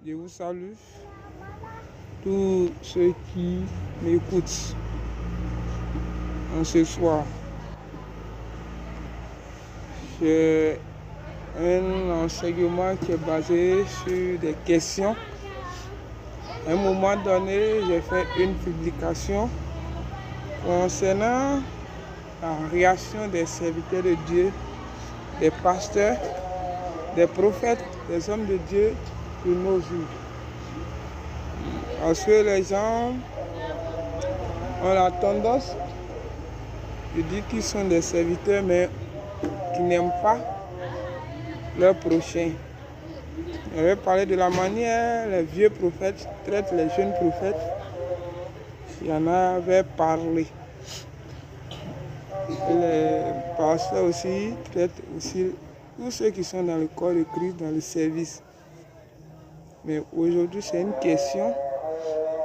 Je vous salue, tous ceux qui m'écoutent en ce soir. J'ai un enseignement qui est basé sur des questions. À un moment donné, j'ai fait une publication concernant la réaction des serviteurs de Dieu, des pasteurs, des prophètes, des hommes de Dieu de nos jours. Parce que les gens ont la tendance de dire qu'ils sont des serviteurs, mais qui n'aiment pas leur prochain. Je vais parler de la manière les vieux prophètes traitent les jeunes prophètes. Il y en avait parlé. Les pasteurs aussi traitent aussi tous ceux qui sont dans le corps de Christ, dans le service. Mais aujourd'hui, c'est une question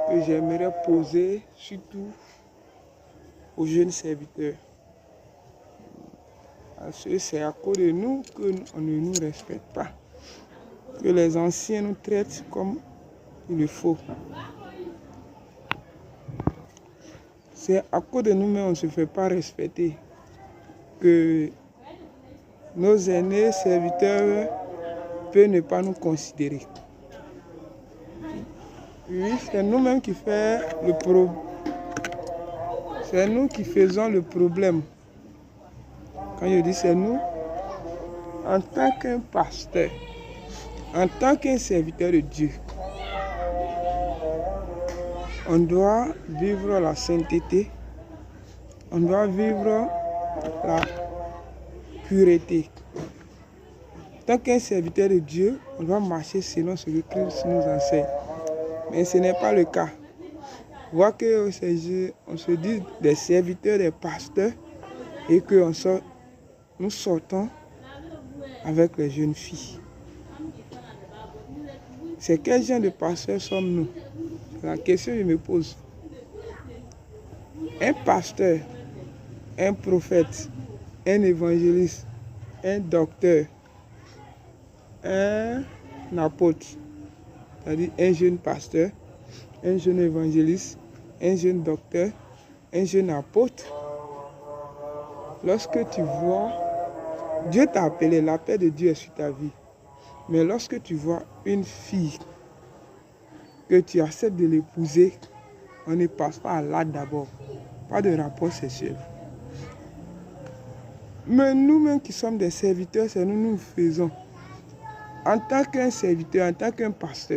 que j'aimerais poser surtout aux jeunes serviteurs. Parce que c'est à cause de nous qu'on ne nous respecte pas. Que les anciens nous traitent comme il le faut. C'est à cause de nous-mêmes qu'on ne se fait pas respecter. Que nos aînés serviteurs peuvent ne pas nous considérer. Oui, c'est nous-mêmes qui faisons le problème. C'est nous qui faisons le problème. Quand je dis c'est nous, en tant qu'un pasteur, en tant qu'un serviteur de Dieu, on doit vivre la sainteté, on doit vivre la pureté. En tant qu'un serviteur de Dieu, on doit marcher selon ce que Christ nous enseigne. Mais ce n'est pas le cas. Voir que on se dit des serviteurs, des pasteurs, et que nous sortons avec les jeunes filles. C'est quel genre de pasteurs sommes-nous? C'est la question que je me pose. Un pasteur, un prophète, un évangéliste, un docteur, un apôtre, c'est-à-dire un jeune pasteur, un jeune évangéliste, un jeune docteur, un jeune apôtre. Lorsque tu vois, Dieu t'a appelé, l'appel de Dieu est sur ta vie. Mais lorsque tu vois une fille que tu acceptes de l'épouser, on ne passe pas à l'acte d'abord. Pas de rapport sexuel. Mais nous-mêmes qui sommes des serviteurs, c'est nous faisons. En tant qu'un serviteur, en tant qu'un pasteur,